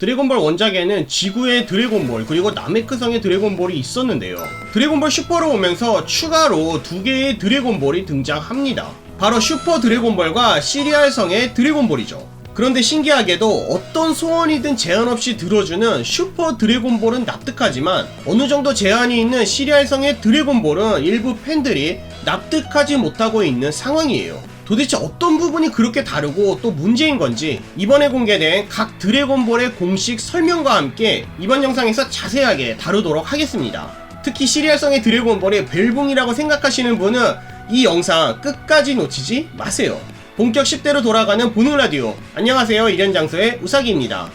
드래곤볼 원작에는 지구의 드래곤볼 그리고 나메크성의 드래곤볼이 있었는데요. 드래곤볼 슈퍼로 오면서 추가로 2개의 드래곤볼이 등장합니다. 바로 슈퍼 드래곤볼과 시리알성의 드래곤볼이죠. 그런데 신기하게도 어떤 소원이든 제한 없이 들어주는 슈퍼 드래곤볼은 납득하지만 어느 정도 제한이 있는 시리알성의 드래곤볼은 일부 팬들이 납득하지 못하고 있는 상황이에요. 도대체 어떤 부분이 그렇게 다르고 또 문제인 건지 이번에 공개된 각 드래곤볼의 공식 설명과 함께 이번 영상에서 자세하게 다루도록 하겠습니다. 특히 시리알성의 드래곤볼이 벨붕이라고 생각하시는 분은 이 영상 끝까지 놓치지 마세요. 본격 10대로 돌아가는 보는 라디오. 안녕하세요, 이련장소의 우사기입니다.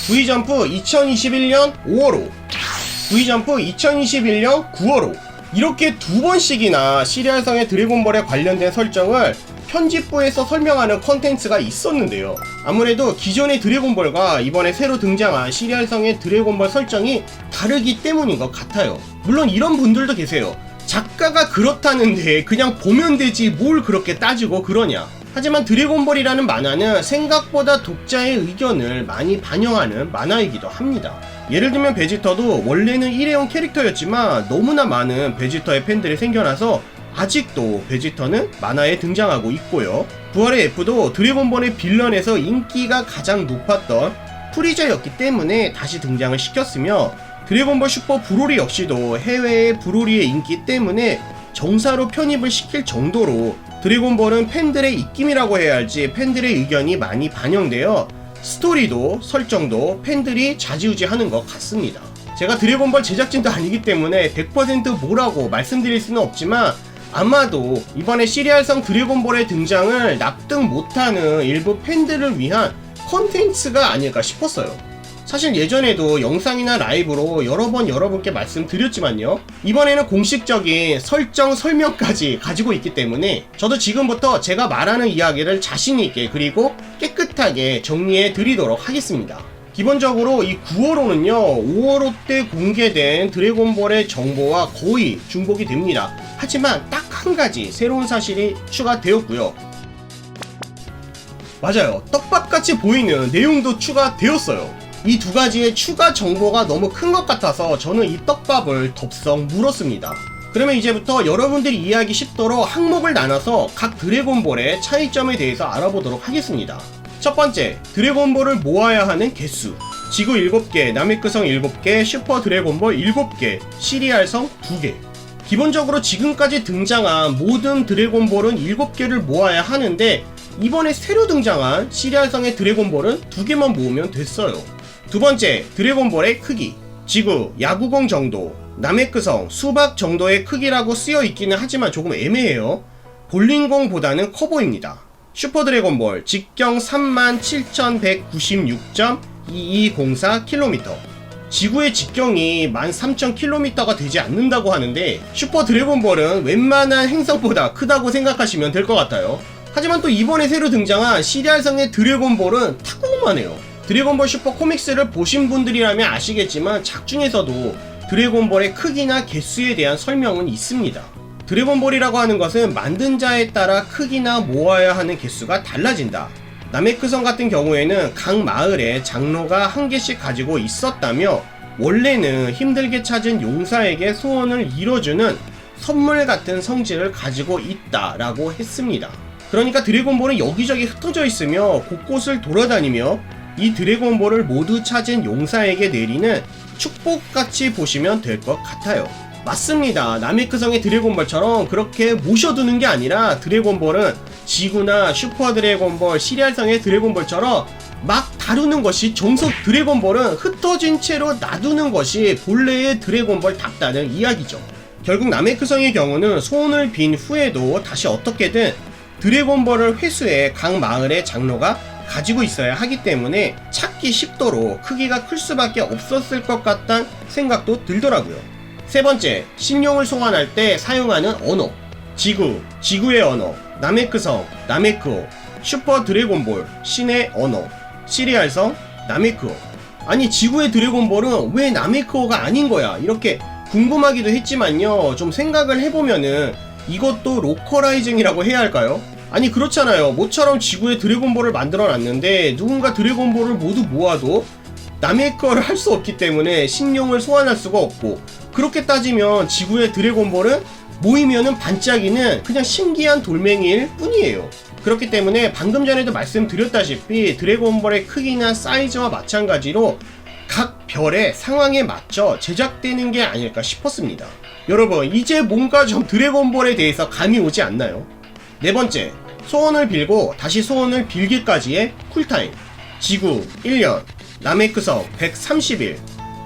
V점프 2021년 5월호, V점프 2021년 9월호, 이렇게 2번씩이나 시리알성의 드래곤볼에 관련된 설정을 편집부에서 설명하는 컨텐츠가 있었는데요. 아무래도 기존의 드래곤볼과 이번에 새로 등장한 시리알성의 드래곤볼 설정이 다르기 때문인 것 같아요. 물론 이런 분들도 계세요. 작가가 그렇다는데 그냥 보면 되지 뭘 그렇게 따지고 그러냐. 하지만 드래곤볼이라는 만화는 생각보다 독자의 의견을 많이 반영하는 만화이기도 합니다. 예를 들면 베지터도 원래는 일회용 캐릭터였지만 너무나 많은 베지터의 팬들이 생겨나서 아직도 베지터는 만화에 등장하고 있고요. 부활의 F도 드래곤볼의 빌런에서 인기가 가장 높았던 프리저였기 때문에 다시 등장을 시켰으며, 드래곤볼 슈퍼 브로리 역시도 해외의 브로리의 인기 때문에 정사로 편입을 시킬 정도로 드래곤볼은 팬들의 입김이라고 해야 할지 팬들의 의견이 많이 반영되어 스토리도 설정도 팬들이 좌지우지하는 것 같습니다. 제가 드래곤볼 제작진도 아니기 때문에 100% 뭐라고 말씀드릴 수는 없지만 아마도 이번에 시리알성 드래곤볼의 등장을 납득 못하는 일부 팬들을 위한 콘텐츠가 아닐까 싶었어요. 사실 예전에도 영상이나 라이브로 여러 번 여러분께 말씀드렸지만요, 이번에는 공식적인 설정 설명까지 가지고 있기 때문에 저도 지금부터 제가 말하는 이야기를 자신있게 그리고 깨끗하게 정리해 드리도록 하겠습니다. 기본적으로 이 9월호는요 5월호 때 공개된 드래곤볼의 정보와 거의 중복이 됩니다. 하지만 딱 한 가지 새로운 사실이 추가되었고요. 맞아요, 떡밥같이 보이는 내용도 추가되었어요. 이 두 가지의 추가 정보가 너무 큰 것 같아서 저는 이 떡밥을 덥석 물었습니다. 그러면 이제부터 여러분들이 이해하기 쉽도록 항목을 나눠서 각 드래곤볼의 차이점에 대해서 알아보도록 하겠습니다. 첫 번째, 드래곤볼을 모아야 하는 개수. 지구 7개, 나메크성 7개, 슈퍼 드래곤볼 7개, 시리알성 2개. 기본적으로 지금까지 등장한 모든 드래곤볼은 7개를 모아야 하는데 이번에 새로 등장한 시리알성의 드래곤볼은 2개만 모으면 됐어요. 두 번째, 드래곤볼의 크기. 지구, 야구공 정도, 나메크성, 수박 정도의 크기라고 쓰여 있기는 하지만 조금 애매해요. 볼링공보다는 커 보입니다. 슈퍼 드래곤볼 직경 37,196.2204km. 지구의 직경이 13,000km가 되지 않는다고 하는데 슈퍼 드래곤볼은 웬만한 행성보다 크다고 생각하시면 될 것 같아요. 하지만 또 이번에 새로 등장한 시리알성의 드래곤볼은 타고만해요. 드래곤볼 슈퍼 코믹스를 보신 분들이라면 아시겠지만 작중에서도 드래곤볼의 크기나 개수에 대한 설명은 있습니다. 드래곤볼이라고 하는 것은 만든 자에 따라 크기나 모아야 하는 개수가 달라진다. 나메크성 같은 경우에는 각 마을에 장로가 한 개씩 가지고 있었다며 원래는 힘들게 찾은 용사에게 소원을 이뤄주는 선물 같은 성질을 가지고 있다라고 했습니다. 그러니까 드래곤볼은 여기저기 흩어져 있으며 곳곳을 돌아다니며 이 드래곤볼을 모두 찾은 용사에게 내리는 축복같이 보시면 될 것 같아요. 맞습니다. 나메크성의 드래곤볼처럼 그렇게 모셔두는 게 아니라 드래곤볼은 지구나 슈퍼 드래곤볼, 시리알성의 드래곤볼처럼 막 다루는 것이 정석. 드래곤볼은 흩어진 채로 놔두는 것이 본래의 드래곤볼답다는 이야기죠. 결국 나메크성의 경우는 소원을 빈 후에도 다시 어떻게든 드래곤볼을 회수해 각 마을의 장로가 가지고 있어야 하기 때문에 찾기 쉽도록 크기가 클 수밖에 없었을 것 같다는 생각도 들더라고요. 세 번째, 신용을 소환할 때 사용하는 언어. 지구, 지구의 언어. 나메크성, 나메크어. 슈퍼 드래곤볼, 신의 언어. 시리알성, 나메크어. 아니 지구의 드래곤볼은 왜 나메크어가 아닌 거야? 이렇게 궁금하기도 했지만요, 좀 생각을 해보면은 이것도 로컬라이징이라고 해야 할까요? 아니 그렇잖아요. 모처럼 지구에 드래곤볼을 만들어 놨는데 누군가 드래곤볼을 모두 모아도 남의 거를 할 수 없기 때문에 신용을 소환할 수가 없고, 그렇게 따지면 지구의 드래곤볼은 모이면은 반짝이는 그냥 신기한 돌멩이일 뿐이에요. 그렇기 때문에 방금 전에도 말씀드렸다시피 드래곤볼의 크기나 사이즈와 마찬가지로 각 별의 상황에 맞춰 제작되는 게 아닐까 싶었습니다. 여러분, 이제 뭔가 좀 드래곤볼에 대해서 감이 오지 않나요? 네 번째, 소원을 빌고 다시 소원을 빌기까지의 쿨타임. 지구 1년, 나메크성 130일,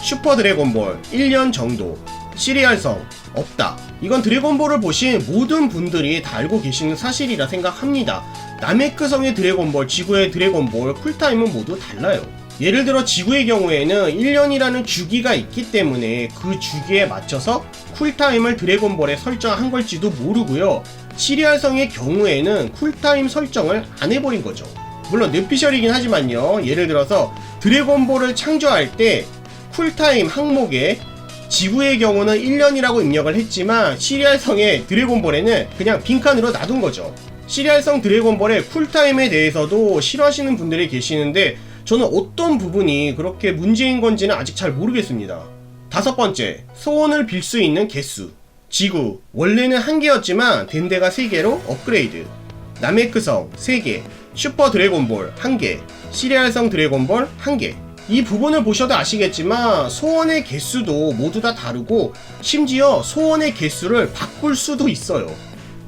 슈퍼 드래곤볼 1년 정도, 시리알성 없다. 이건 드래곤볼을 보신 모든 분들이 다 알고 계시는 사실이라 생각합니다. 나메크성의 드래곤볼, 지구의 드래곤볼 쿨타임은 모두 달라요. 예를 들어 지구의 경우에는 1년이라는 주기가 있기 때문에 그 주기에 맞춰서 쿨타임을 드래곤볼에 설정한 걸지도 모르고요. 시리알성의 경우에는 쿨타임 설정을 안 해버린 거죠. 물론 뇌피셜이긴 하지만요. 예를 들어서 드래곤볼을 창조할 때 쿨타임 항목에 지구의 경우는 1년이라고 입력을 했지만 시리알성의 드래곤볼에는 그냥 빈칸으로 놔둔 거죠. 시리알성 드래곤볼의 쿨타임에 대해서도 싫어하시는 분들이 계시는데 저는 어떤 부분이 그렇게 문제인 건지는 아직 잘 모르겠습니다. 다섯 번째, 소원을 빌 수 있는 개수. 지구, 원래는 1개였지만 된 데가 3개로 업그레이드. 나메크성 3개, 슈퍼 드래곤볼 1개, 시리알성 드래곤볼 1개. 이 부분을 보셔도 아시겠지만 소원의 개수도 모두 다 다르고 심지어 소원의 개수를 바꿀 수도 있어요.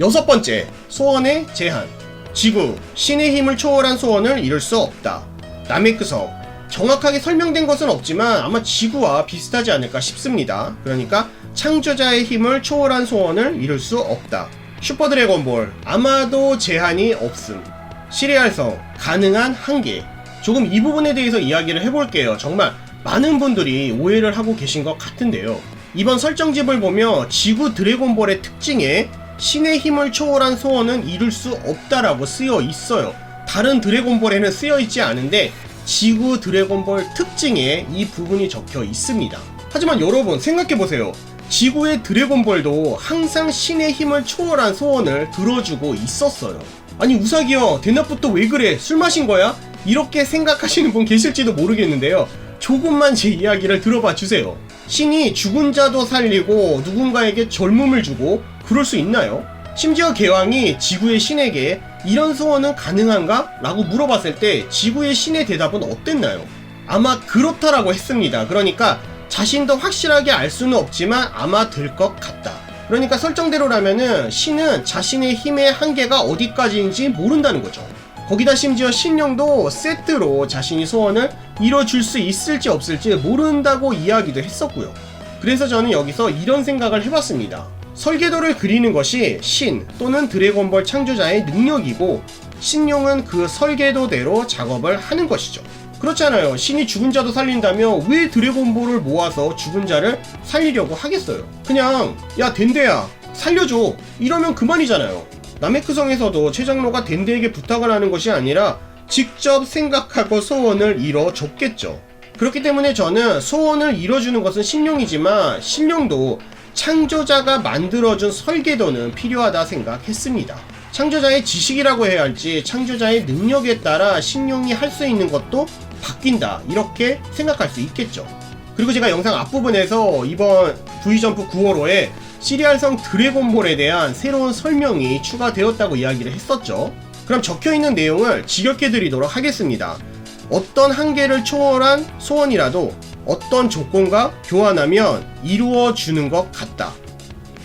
여섯 번째, 소원의 제한. 지구, 신의 힘을 초월한 소원을 이룰 수 없다. 나메크성, 정확하게 설명된 것은 없지만 아마 지구와 비슷하지 않을까 싶습니다. 그러니까 창조자의 힘을 초월한 소원을 이룰 수 없다. 슈퍼 드래곤볼, 아마도 제한이 없음. 시리알성, 가능한 한계. 조금 이 부분에 대해서 이야기를 해볼게요. 정말 많은 분들이 오해를 하고 계신 것 같은데요. 이번 설정집을 보면 지구 드래곤볼의 특징에 신의 힘을 초월한 소원은 이룰 수 없다라고 쓰여 있어요. 다른 드래곤볼에는 쓰여 있지 않은데 지구 드래곤볼 특징에 이 부분이 적혀 있습니다. 하지만 여러분 생각해보세요. 지구의 드래곤볼도 항상 신의 힘을 초월한 소원을 들어주고 있었어요. 아니 우사기여, 대낮부터 왜 그래? 술 마신 거야? 이렇게 생각하시는 분 계실지도 모르겠는데요. 조금만 제 이야기를 들어봐 주세요. 신이 죽은 자도 살리고 누군가에게 젊음을 주고 그럴 수 있나요? 심지어 개왕이 지구의 신에게 이런 소원은 가능한가? 라고 물어봤을 때 지구의 신의 대답은 어땠나요? 아마 그렇다라고 했습니다. 그러니까 자신도 확실하게 알 수는 없지만 아마 될 것 같다. 그러니까 설정대로라면은 신은 자신의 힘의 한계가 어디까지인지 모른다는 거죠. 거기다 심지어 신령도 세트로 자신이 소원을 이뤄줄 수 있을지 없을지 모른다고 이야기도 했었고요. 그래서 저는 여기서 이런 생각을 해봤습니다. 설계도를 그리는 것이 신 또는 드래곤볼 창조자의 능력이고 신용은 그 설계도대로 작업을 하는 것이죠. 그렇잖아요. 신이 죽은 자도 살린다면 왜 드래곤볼을 모아서 죽은 자를 살리려고 하겠어요? 그냥 야 덴데야 살려줘 이러면 그만이잖아요. 나메크성에서도 최장로가 덴데에게 부탁을 하는 것이 아니라 직접 생각하고 소원을 이뤄줬겠죠. 그렇기 때문에 저는 소원을 이뤄주는 것은 신령이지만 신령도 창조자가 만들어준 설계도는 필요하다 생각했습니다. 창조자의 지식이라고 해야 할지 창조자의 능력에 따라 신용이 할 수 있는 것도 바뀐다 이렇게 생각할 수 있겠죠. 그리고 제가 영상 앞부분에서 이번 V점프 9월호에 시리알성 드래곤볼에 대한 새로운 설명이 추가되었다고 이야기를 했었죠. 그럼 적혀있는 내용을 직역해 드리도록 하겠습니다. 어떤 한계를 초월한 소원이라도 어떤 조건과 교환하면 이루어주는 것 같다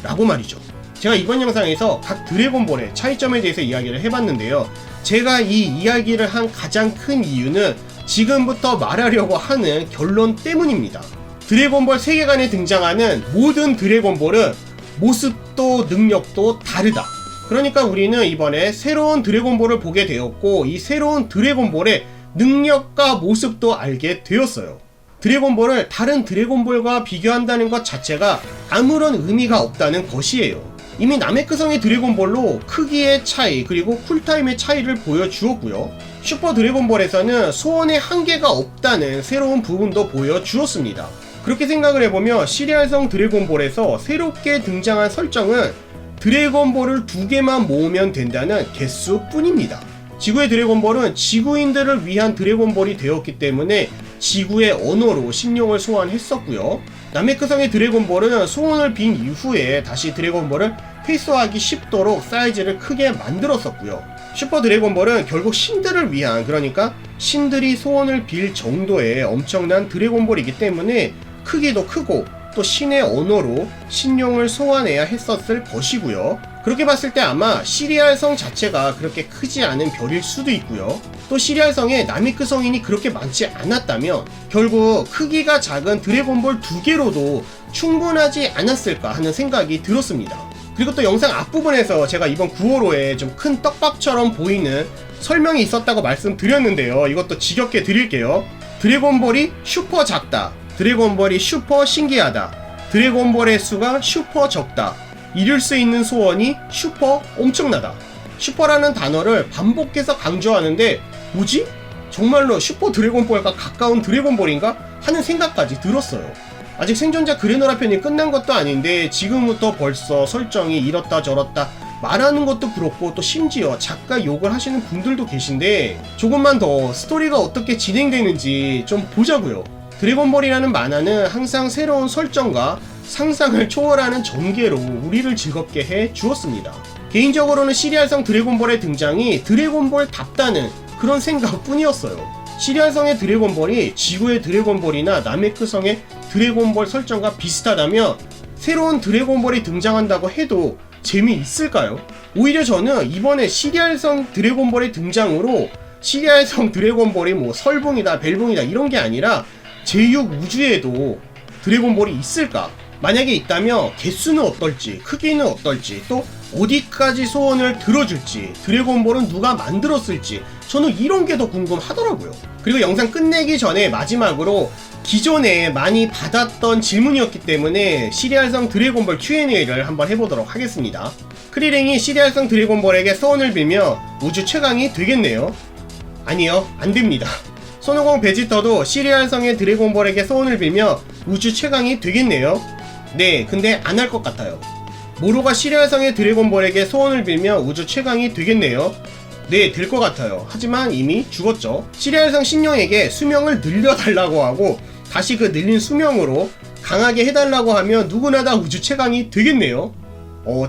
라고 말이죠. 제가 이번 영상에서 각 드래곤볼의 차이점에 대해서 이야기를 해봤는데요. 제가 이 이야기를 한 가장 큰 이유는 지금부터 말하려고 하는 결론 때문입니다. 드래곤볼 세계관에 등장하는 모든 드래곤볼은 모습도 능력도 다르다. 그러니까 우리는 이번에 새로운 드래곤볼을 보게 되었고 이 새로운 드래곤볼의 능력과 모습도 알게 되었어요. 드래곤볼을 다른 드래곤볼과 비교한다는 것 자체가 아무런 의미가 없다는 것이에요. 이미 나메크성의 드래곤볼로 크기의 차이 그리고 쿨타임의 차이를 보여주었고요. 슈퍼 드래곤볼에서는 소원의 한계가 없다는 새로운 부분도 보여주었습니다. 그렇게 생각을 해보면 시리알성 드래곤볼에서 새롭게 등장한 설정은 드래곤볼을 2개만 모으면 된다는 개수뿐입니다. 지구의 드래곤볼은 지구인들을 위한 드래곤볼이 되었기 때문에 지구의 언어로 신용을 소환했었고요. 나메크성의 드래곤볼은 소원을 빈 이후에 다시 드래곤볼을 회수하기 쉽도록 사이즈를 크게 만들었었고요. 슈퍼 드래곤볼은 결국 신들을 위한, 그러니까 신들이 소원을 빌 정도의 엄청난 드래곤볼이기 때문에 크기도 크고 또 신의 언어로 신용을 소환해야 했었을 것이고요. 그렇게 봤을 때 아마 시리알성 자체가 그렇게 크지 않은 별일 수도 있고요. 또 시리알성에 나미크 성인이 그렇게 많지 않았다면 결국 크기가 작은 드래곤볼 2개로도 충분하지 않았을까 하는 생각이 들었습니다. 그리고 또 영상 앞부분에서 제가 이번 9월호에 좀 큰 떡밥처럼 보이는 설명이 있었다고 말씀드렸는데요. 이것도 지겹게 드릴게요. 드래곤볼이 슈퍼 작다, 드래곤볼이 슈퍼 신기하다, 드래곤볼의 수가 슈퍼 적다, 이룰 수 있는 소원이 슈퍼 엄청나다. 슈퍼라는 단어를 반복해서 강조하는데 뭐지? 정말로 슈퍼 드래곤볼과 가까운 드래곤볼인가? 하는 생각까지 들었어요. 아직 생존자 그래노라 편이 끝난 것도 아닌데 지금부터 벌써 설정이 이렇다 저렇다 말하는 것도 그렇고 또 심지어 작가 욕을 하시는 분들도 계신데 조금만 더 스토리가 어떻게 진행되는지 좀 보자고요. 드래곤볼이라는 만화는 항상 새로운 설정과 상상을 초월하는 전개로 우리를 즐겁게 해 주었습니다. 개인적으로는 시리알성 드래곤볼의 등장이 드래곤볼답다는 그런 생각뿐이었어요. 시리알성의 드래곤볼이 지구의 드래곤볼이나 나메크성의 드래곤볼 설정과 비슷하다면 새로운 드래곤볼이 등장한다고 해도 재미있을까요? 오히려 저는 이번에 시리알성 드래곤볼의 등장으로 시리알성 드래곤볼이 뭐 설봉이다 벨봉이다 이런 게 아니라 제6 우주에도 드래곤볼이 있을까? 만약에 있다면 개수는 어떨지, 크기는 어떨지, 또 어디까지 소원을 들어줄지, 드래곤볼은 누가 만들었을지 저는 이런 게 더 궁금하더라고요. 그리고 영상 끝내기 전에 마지막으로 기존에 많이 받았던 질문이었기 때문에 시리알성 드래곤볼 Q&A를 한번 해보도록 하겠습니다. 크리랭이 시리알성 드래곤볼에게 소원을 빌며 우주 최강이 되겠네요. 아니요, 안됩니다. 손오공 베지터도 시리알성의 드래곤볼에게 소원을 빌며 우주 최강이 되겠네요. 네, 근데 안 할 것 같아요. 모로가 시리알성의 드래곤볼에게 소원을 빌며 우주 최강이 되겠네요. 네, 될 것 같아요. 하지만 이미 죽었죠. 시리알성 신령에게 수명을 늘려달라고 하고 다시 그 늘린 수명으로 강하게 해달라고 하면 누구나 다 우주 최강이 되겠네요.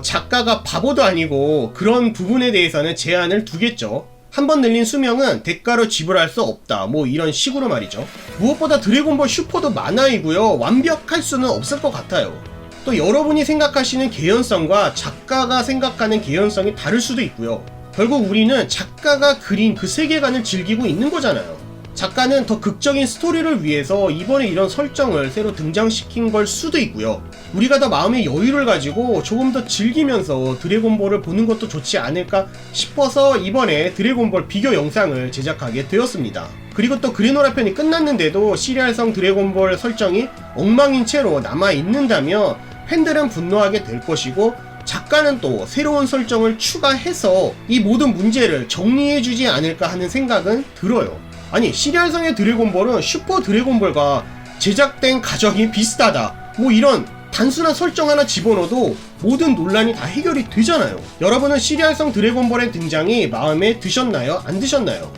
작가가 바보도 아니고 그런 부분에 대해서는 제한을 두겠죠. 한번 늘린 수명은 대가로 지불할 수 없다, 뭐 이런 식으로 말이죠. 무엇보다 드래곤볼 슈퍼도 만화이고요, 완벽할 수는 없을 것 같아요. 또 여러분이 생각하시는 개연성과 작가가 생각하는 개연성이 다를 수도 있고요. 결국 우리는 작가가 그린 그 세계관을 즐기고 있는 거잖아요. 작가는 더 극적인 스토리를 위해서 이번에 이런 설정을 새로 등장시킨 걸 수도 있고요. 우리가 더 마음의 여유를 가지고 조금 더 즐기면서 드래곤볼을 보는 것도 좋지 않을까 싶어서 이번에 드래곤볼 비교 영상을 제작하게 되었습니다. 그리고 또 그래노라 편이 끝났는데도 시리알성 드래곤볼 설정이 엉망인 채로 남아있는다면 팬들은 분노하게 될 것이고 작가는 또 새로운 설정을 추가해서 이 모든 문제를 정리해주지 않을까 하는 생각은 들어요. 아니, 시리알성의 드래곤볼은 슈퍼 드래곤볼과 제작된 과정이 비슷하다, 뭐 이런 단순한 설정 하나 집어넣어도 모든 논란이 다 해결이 되잖아요. 여러분은 시리알성 드래곤볼의 등장이 마음에 드셨나요? 안 드셨나요?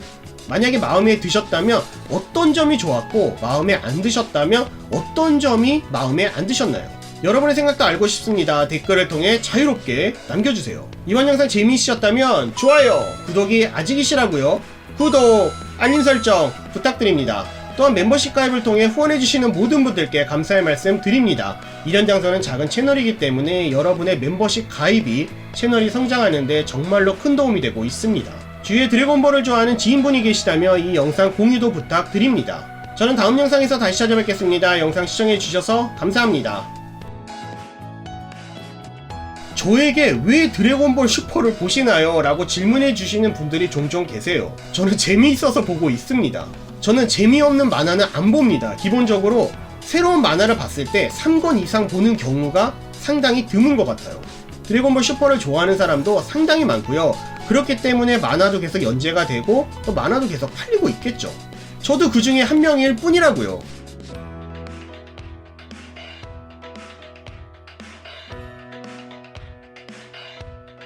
만약에 마음에 드셨다면 어떤 점이 좋았고, 마음에 안 드셨다면 어떤 점이 마음에 안 드셨나요? 여러분의 생각도 알고 싶습니다. 댓글을 통해 자유롭게 남겨주세요. 이번 영상 재미있으셨다면 좋아요, 구독이 아직이시라고요? 구독, 알림 설정 부탁드립니다. 또한 멤버십 가입을 통해 후원해주시는 모든 분들께 감사의 말씀 드립니다. 이련장서는 작은 채널이기 때문에 여러분의 멤버십 가입이 채널이 성장하는데 정말로 큰 도움이 되고 있습니다. 주위에 드래곤볼을 좋아하는 지인분이 계시다면 이 영상 공유도 부탁드립니다. 저는 다음 영상에서 다시 찾아뵙겠습니다. 영상 시청해주셔서 감사합니다. 저에게 왜 드래곤볼 슈퍼를 보시나요? 라고 질문해 주시는 분들이 종종 계세요. 저는 재미있어서 보고 있습니다. 저는 재미없는 만화는 안 봅니다. 기본적으로 새로운 만화를 봤을 때 3권 이상 보는 경우가 상당히 드문 것 같아요. 드래곤볼 슈퍼를 좋아하는 사람도 상당히 많고요. 그렇기 때문에 만화도 계속 연재가 되고 또 만화도 계속 팔리고 있겠죠. 저도 그 중에 한 명일 뿐이라고요.